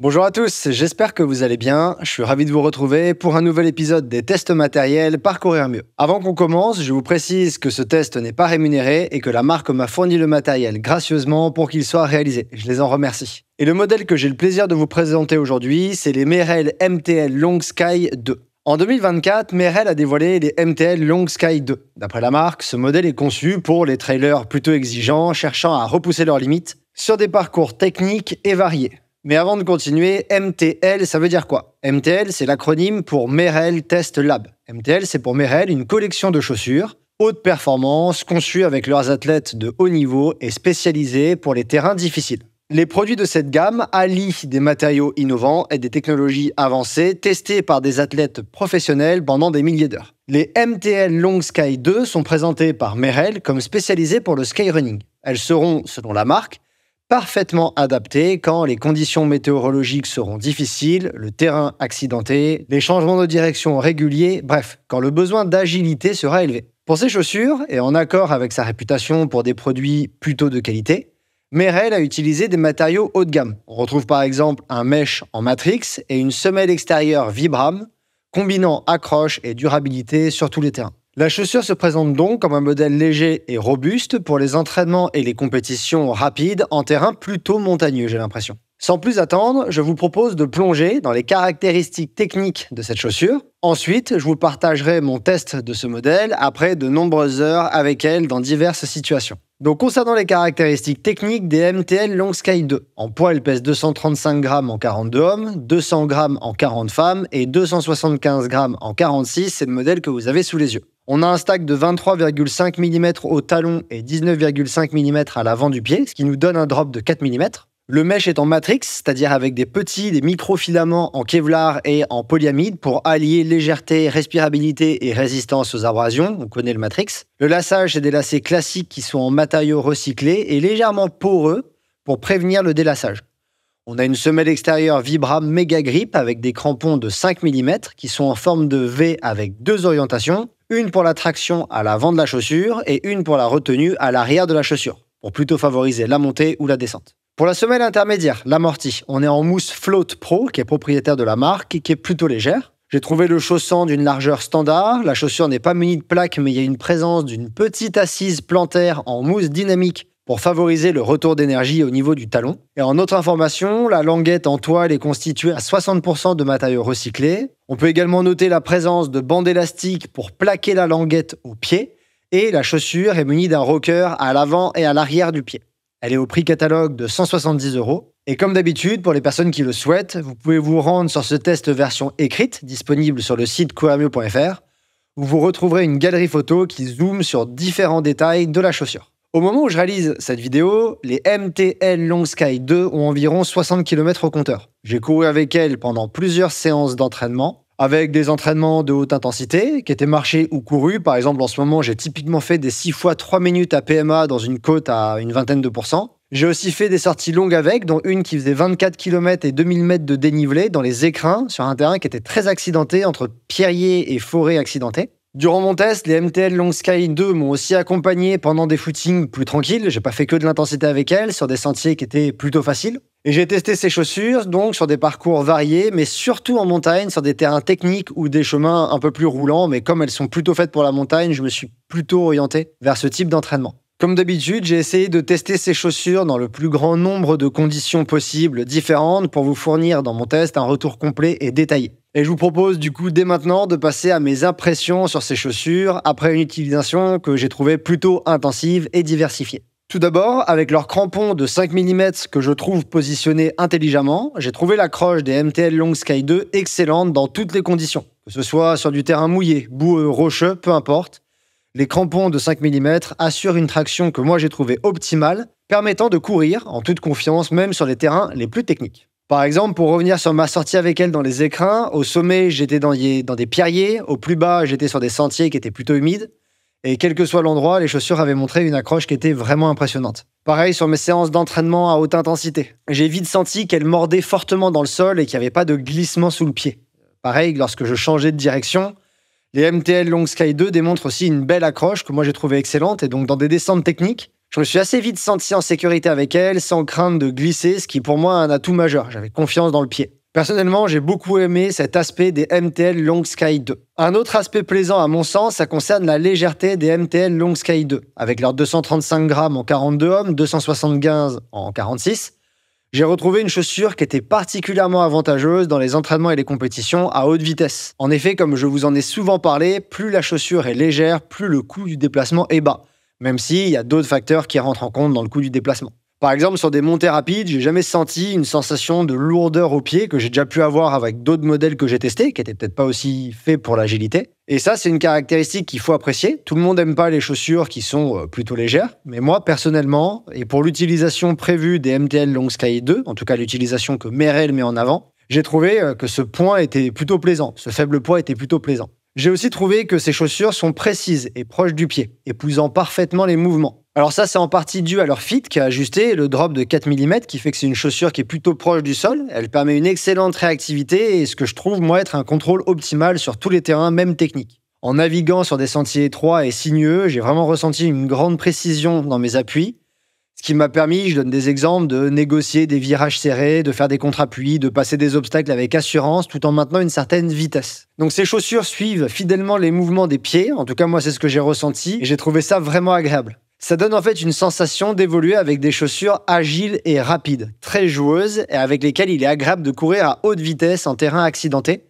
Bonjour à tous, j'espère que vous allez bien. Je suis ravi de vous retrouver pour un nouvel épisode des tests matériels par Courir Mieux. Avant qu'on commence, je vous précise que ce test n'est pas rémunéré et que la marque m'a fourni le matériel gracieusement pour qu'il soit réalisé. Je les en remercie. Et le modèle que j'ai le plaisir de vous présenter aujourd'hui, c'est les Merrell MTL Long Sky 2. En 2024, Merrell a dévoilé les MTL Long Sky 2. D'après la marque, ce modèle est conçu pour les trailers plutôt exigeants, cherchant à repousser leurs limites sur des parcours techniques et variés. Mais avant de continuer, MTL, ça veut dire quoi? MTL, c'est l'acronyme pour Merrell Test Lab. MTL, c'est pour Merrell une collection de chaussures haute performance, conçues avec leurs athlètes de haut niveau et spécialisées pour les terrains difficiles. Les produits de cette gamme allient des matériaux innovants et des technologies avancées testées par des athlètes professionnels pendant des milliers d'heures. Les MTL Long Sky 2 sont présentés par Merrell comme spécialisées pour le skyrunning. Elles seront, selon la marque, parfaitement adaptées quand les conditions météorologiques seront difficiles, le terrain accidenté, les changements de direction réguliers, bref, quand le besoin d'agilité sera élevé. Pour ces chaussures, et en accord avec sa réputation pour des produits plutôt de qualité, Merrell a utilisé des matériaux haut de gamme. On retrouve par exemple un mesh en matrix et une semelle extérieure Vibram, combinant accroche et durabilité sur tous les terrains. La chaussure se présente donc comme un modèle léger et robuste pour les entraînements et les compétitions rapides en terrain plutôt montagneux, j'ai l'impression. Sans plus attendre, je vous propose de plonger dans les caractéristiques techniques de cette chaussure. Ensuite, je vous partagerai mon test de ce modèle après de nombreuses heures avec elle dans diverses situations. Donc concernant les caractéristiques techniques des MTL Long Sky 2, en poids elle pèse 235 grammes en 42 hommes, 200 grammes en 40 femmes et 275 grammes en 46, c'est le modèle que vous avez sous les yeux. On a un stack de 23,5 mm au talon et 19,5 mm à l'avant du pied, ce qui nous donne un drop de 4 mm. Le mesh est en matrix, c'est-à-dire avec des microfilaments en Kevlar et en polyamide pour allier légèreté, respirabilité et résistance aux abrasions. On connaît le matrix. Le lassage, c'est des lacets classiques qui sont en matériaux recyclés et légèrement poreux pour prévenir le délassage. On a une semelle extérieure Vibram Mega Grip avec des crampons de 5 mm qui sont en forme de V avec deux orientations, une pour la traction à l'avant de la chaussure et une pour la retenue à l'arrière de la chaussure, pour plutôt favoriser la montée ou la descente. Pour la semelle intermédiaire, l'amorti, on est en mousse Float Pro, qui est propriétaire de la marque et qui est plutôt légère. J'ai trouvé le chaussant d'une largeur standard. La chaussure n'est pas munie de plaques, mais il y a une présence d'une petite assise plantaire en mousse dynamique pour favoriser le retour d'énergie au niveau du talon. Et en autre information, la languette en toile est constituée à 60% de matériaux recyclés. On peut également noter la présence de bandes élastiques pour plaquer la languette au pied. Et la chaussure est munie d'un rocker à l'avant et à l'arrière du pied. Elle est au prix catalogue de 170 €. Et comme d'habitude, pour les personnes qui le souhaitent, vous pouvez vous rendre sur ce test version écrite, disponible sur le site courirmieux.fr, où vous retrouverez une galerie photo qui zoome sur différents détails de la chaussure. Au moment où je réalise cette vidéo, les MTL Long Sky 2 ont environ 60 km au compteur. J'ai couru avec elles pendant plusieurs séances d'entraînement, avec des entraînements de haute intensité, qui étaient marchés ou courus. Par exemple, en ce moment, j'ai typiquement fait des 6 fois 3 minutes à PMA dans une côte à une vingtaine de pourcents. J'ai aussi fait des sorties longues avec, dont une qui faisait 24 km et 2000 mètres de dénivelé dans les écrins, sur un terrain qui était très accidenté, entre pierriers et forêts accidentées. Durant mon test, les MTL Long Sky 2 m'ont aussi accompagné pendant des footings plus tranquilles. J'ai pas fait que de l'intensité avec elles, sur des sentiers qui étaient plutôt faciles. Et j'ai testé ces chaussures, donc sur des parcours variés, mais surtout en montagne, sur des terrains techniques ou des chemins un peu plus roulants. Mais comme elles sont plutôt faites pour la montagne, je me suis plutôt orienté vers ce type d'entraînement. Comme d'habitude, j'ai essayé de tester ces chaussures dans le plus grand nombre de conditions possibles différentes pour vous fournir dans mon test un retour complet et détaillé. Et je vous propose du coup dès maintenant de passer à mes impressions sur ces chaussures après une utilisation que j'ai trouvée plutôt intensive et diversifiée. Tout d'abord, avec leurs crampons de 5 mm que je trouve positionnés intelligemment, j'ai trouvé l'accroche des MTL Long Sky 2 excellente dans toutes les conditions. Que ce soit sur du terrain mouillé, boueux, rocheux, peu importe. Les crampons de 5 mm assurent une traction que moi j'ai trouvée optimale, permettant de courir en toute confiance même sur les terrains les plus techniques. Par exemple, pour revenir sur ma sortie avec elle dans les écrins, au sommet, j'étais dans des pierriers, au plus bas, j'étais sur des sentiers qui étaient plutôt humides, et quel que soit l'endroit, les chaussures avaient montré une accroche qui était vraiment impressionnante. Pareil sur mes séances d'entraînement à haute intensité. J'ai vite senti qu'elle mordait fortement dans le sol et qu'il n'y avait pas de glissement sous le pied. Pareil, lorsque je changeais de direction, les MTL Long Sky 2 démontrent aussi une belle accroche que moi j'ai trouvée excellente, et donc dans des descentes techniques, Je me suis assez vite senti en sécurité avec elles, sans crainte de glisser, ce qui pour moi est un atout majeur. J'avais confiance dans le pied. Personnellement, j'ai beaucoup aimé cet aspect des MTL Long Sky 2. Un autre aspect plaisant à mon sens, ça concerne la légèreté des MTL Long Sky 2. Avec leurs 235 grammes en 42 ohms, 275 en 46, j'ai retrouvé une chaussure qui était particulièrement avantageuse dans les entraînements et les compétitions à haute vitesse. En effet, comme je vous en ai souvent parlé, plus la chaussure est légère, plus le coût du déplacement est bas. Même s'il y a d'autres facteurs qui rentrent en compte dans le coût du déplacement. Par exemple, sur des montées rapides, j'ai jamais senti une sensation de lourdeur au pied que j'ai déjà pu avoir avec d'autres modèles que j'ai testés, qui étaient peut-être pas aussi faits pour l'agilité. Et ça, c'est une caractéristique qu'il faut apprécier. Tout le monde n'aime pas les chaussures qui sont plutôt légères, mais moi, personnellement, et pour l'utilisation prévue des MTL Long Sky 2, en tout cas l'utilisation que Merrell met en avant, j'ai trouvé que ce point était plutôt plaisant, ce faible poids était plutôt plaisant. J'ai aussi trouvé que ces chaussures sont précises et proches du pied, épousant parfaitement les mouvements. Alors ça, c'est en partie dû à leur fit qui est ajusté et le drop de 4 mm qui fait que c'est une chaussure qui est plutôt proche du sol. Elle permet une excellente réactivité et ce que je trouve, moi, être un contrôle optimal sur tous les terrains, même techniques. En naviguant sur des sentiers étroits et sinueux, j'ai vraiment ressenti une grande précision dans mes appuis, ce qui m'a permis, je donne des exemples, de négocier des virages serrés, de faire des contre-appuis, de passer des obstacles avec assurance tout en maintenant une certaine vitesse. Donc ces chaussures suivent fidèlement les mouvements des pieds, en tout cas moi c'est ce que j'ai ressenti et j'ai trouvé ça vraiment agréable. Ça donne en fait une sensation d'évoluer avec des chaussures agiles et rapides, très joueuses et avec lesquelles il est agréable de courir à haute vitesse en terrain accidenté,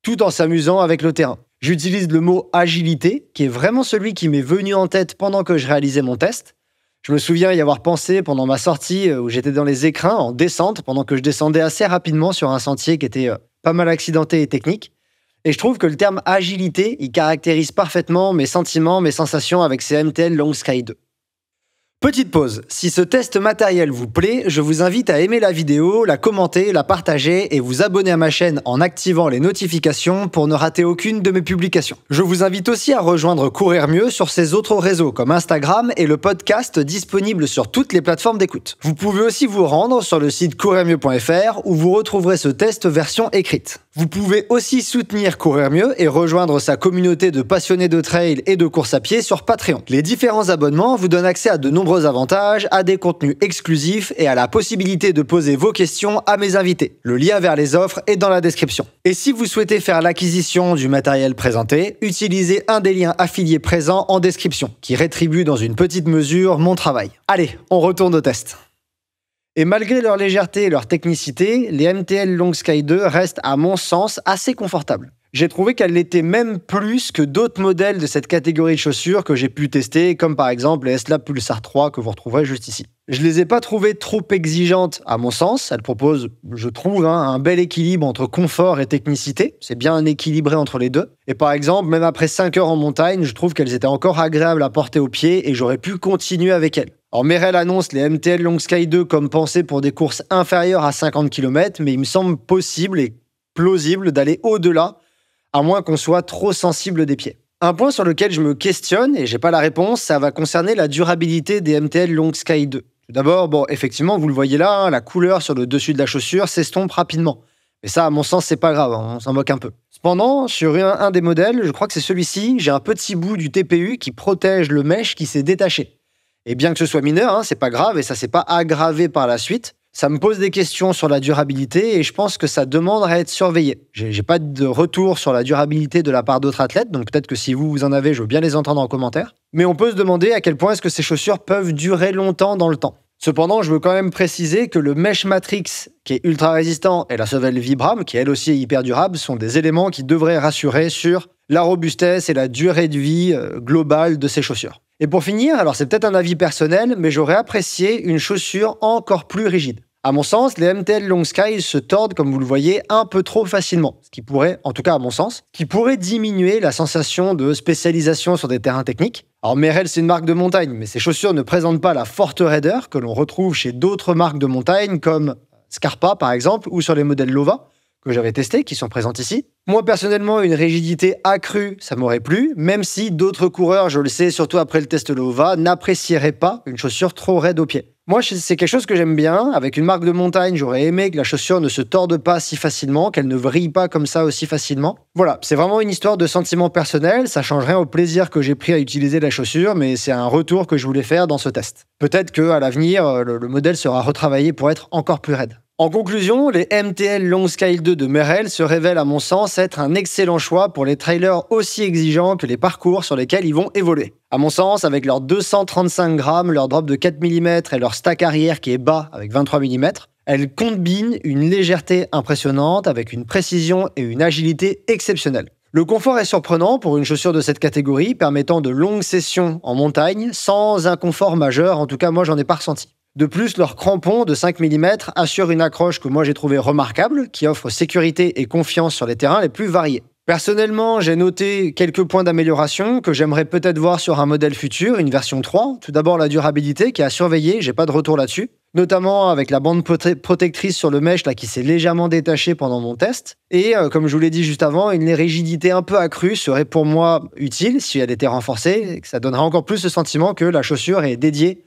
tout en s'amusant avec le terrain. J'utilise le mot agilité, qui est vraiment celui qui m'est venu en tête pendant que je réalisais mon test. Je me souviens y avoir pensé pendant ma sortie où j'étais dans les écrins en descente, pendant que je descendais assez rapidement sur un sentier qui était pas mal accidenté et technique. Et je trouve que le terme agilité, il caractérise parfaitement mes sentiments, mes sensations avec ces MTL Long Sky 2. Petite pause. Si ce test matériel vous plaît, je vous invite à aimer la vidéo, la commenter, la partager et vous abonner à ma chaîne en activant les notifications pour ne rater aucune de mes publications. Je vous invite aussi à rejoindre Courir Mieux sur ses autres réseaux comme Instagram et le podcast disponible sur toutes les plateformes d'écoute. Vous pouvez aussi vous rendre sur le site courirmieux.fr où vous retrouverez ce test version écrite. Vous pouvez aussi soutenir Courir Mieux et rejoindre sa communauté de passionnés de trail et de course à pied sur Patreon. Les différents abonnements vous donnent accès à de nombreux avantages, à des contenus exclusifs et à la possibilité de poser vos questions à mes invités. Le lien vers les offres est dans la description. Et si vous souhaitez faire l'acquisition du matériel présenté, utilisez un des liens affiliés présents en description, qui rétribue dans une petite mesure mon travail. Allez, on retourne au test. Et malgré leur légèreté et leur technicité, les MTL Long Sky 2 restent, à mon sens, assez confortables. J'ai trouvé qu'elles l'étaient même plus que d'autres modèles de cette catégorie de chaussures que j'ai pu tester, comme par exemple les S-Lab Pulsar 3 que vous retrouverez juste ici. Je les ai pas trouvées trop exigeantes à mon sens. Elles proposent, je trouve, un bel équilibre entre confort et technicité. C'est bien équilibré entre les deux. Et par exemple, même après 5 heures en montagne, je trouve qu'elles étaient encore agréables à porter aux pieds et j'aurais pu continuer avec elles. Alors Merrell annonce les MTL Long Sky 2 comme pensées pour des courses inférieures à 50 km, mais il me semble possible et plausible d'aller au-delà, à moins qu'on soit trop sensible des pieds. Un point sur lequel je me questionne, et j'ai pas la réponse, ça va concerner la durabilité des MTL Long Sky 2. Tout d'abord, effectivement, vous le voyez là, la couleur sur le dessus de la chaussure s'estompe rapidement. Mais ça, à mon sens, c'est pas grave, on s'en moque un peu. Cependant, sur un des modèles, je crois que c'est celui-ci, j'ai un petit bout du TPU qui protège le mesh qui s'est détaché. Et bien que ce soit mineur, c'est pas grave et ça s'est pas aggravé par la suite. Ça me pose des questions sur la durabilité et je pense que ça demande à être surveillé. J'ai pas de retour sur la durabilité de la part d'autres athlètes, donc peut-être que si vous en avez, je veux bien les entendre en commentaire. Mais on peut se demander à quel point est-ce que ces chaussures peuvent durer longtemps dans le temps. Cependant, je veux quand même préciser que le Mesh Matrix, qui est ultra résistant, et la semelle Vibram, qui elle aussi est hyper durable, sont des éléments qui devraient rassurer sur la robustesse et la durée de vie globale de ces chaussures. Et pour finir, alors c'est peut-être un avis personnel, mais j'aurais apprécié une chaussure encore plus rigide. À mon sens, les MTL Long Sky se tordent, comme vous le voyez, un peu trop facilement, ce qui pourrait, en tout cas à mon sens, qui pourrait diminuer la sensation de spécialisation sur des terrains techniques. Alors Merrell, c'est une marque de montagne, mais ces chaussures ne présentent pas la forte raideur que l'on retrouve chez d'autres marques de montagne, comme Scarpa par exemple, ou sur les modèles Lova, que j'avais testés, qui sont présents ici. Moi, personnellement, une rigidité accrue, ça m'aurait plu, même si d'autres coureurs, je le sais, surtout après le test Lova, n'apprécieraient pas une chaussure trop raide au pied. Moi, c'est quelque chose que j'aime bien. Avec une marque de montagne, j'aurais aimé que la chaussure ne se torde pas si facilement, qu'elle ne vrille pas comme ça aussi facilement. Voilà, c'est vraiment une histoire de sentiment personnel. Ça change rien au plaisir que j'ai pris à utiliser la chaussure, mais c'est un retour que je voulais faire dans ce test. Peut-être qu'à l'avenir, le modèle sera retravaillé pour être encore plus raide. En conclusion, les MTL Longscale 2 de Merrell se révèlent à mon sens être un excellent choix pour les trailers aussi exigeants que les parcours sur lesquels ils vont évoluer. À mon sens, avec leurs 235 grammes, leur drop de 4 mm et leur stack arrière qui est bas avec 23 mm, elles combinent une légèreté impressionnante avec une précision et une agilité exceptionnelles. Le confort est surprenant pour une chaussure de cette catégorie, permettant de longues sessions en montagne sans inconfort majeur, en tout cas moi j'en ai pas ressenti. De plus, leur crampon de 5 mm assure une accroche que moi j'ai trouvée remarquable, qui offre sécurité et confiance sur les terrains les plus variés. Personnellement, j'ai noté quelques points d'amélioration que j'aimerais peut-être voir sur un modèle futur, une version 3. Tout d'abord la durabilité qui est à surveiller, j'ai pas de retour là-dessus. Notamment avec la bande protectrice sur le mesh là, qui s'est légèrement détachée pendant mon test. Et comme je vous l'ai dit juste avant, une rigidité un peu accrue serait pour moi utile si elle était renforcée, et que ça donnerait encore plus le sentiment que la chaussure est dédiée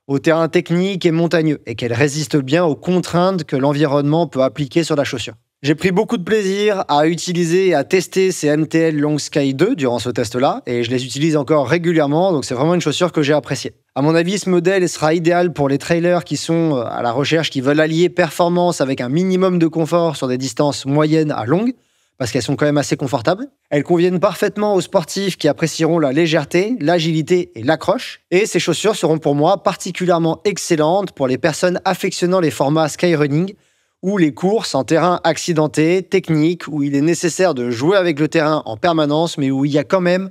au terrain technique et montagneux, et qu'elle résiste bien aux contraintes que l'environnement peut appliquer sur la chaussure. J'ai pris beaucoup de plaisir à utiliser et à tester ces MTL Longscale 2 durant ce test-là, et je les utilise encore régulièrement, donc c'est vraiment une chaussure que j'ai appréciée. À mon avis, ce modèle sera idéal pour les trailers qui sont à la recherche, qui veulent allier performance avec un minimum de confort sur des distances moyennes à longues, parce qu'elles sont quand même assez confortables. Elles conviennent parfaitement aux sportifs qui apprécieront la légèreté, l'agilité et l'accroche. Et ces chaussures seront pour moi particulièrement excellentes pour les personnes affectionnant les formats skyrunning ou les courses en terrain accidenté, technique, où il est nécessaire de jouer avec le terrain en permanence, mais où il y a quand même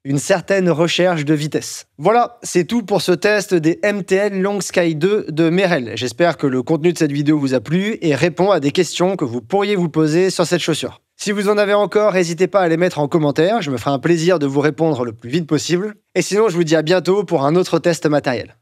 une certaine recherche de vitesse. Voilà, c'est tout pour ce test des MTL Longscale 2 de Merrell. J'espère que le contenu de cette vidéo vous a plu et répond à des questions que vous pourriez vous poser sur cette chaussure. Si vous en avez encore, n'hésitez pas à les mettre en commentaire, je me ferai un plaisir de vous répondre le plus vite possible. Et sinon, je vous dis à bientôt pour un autre test matériel.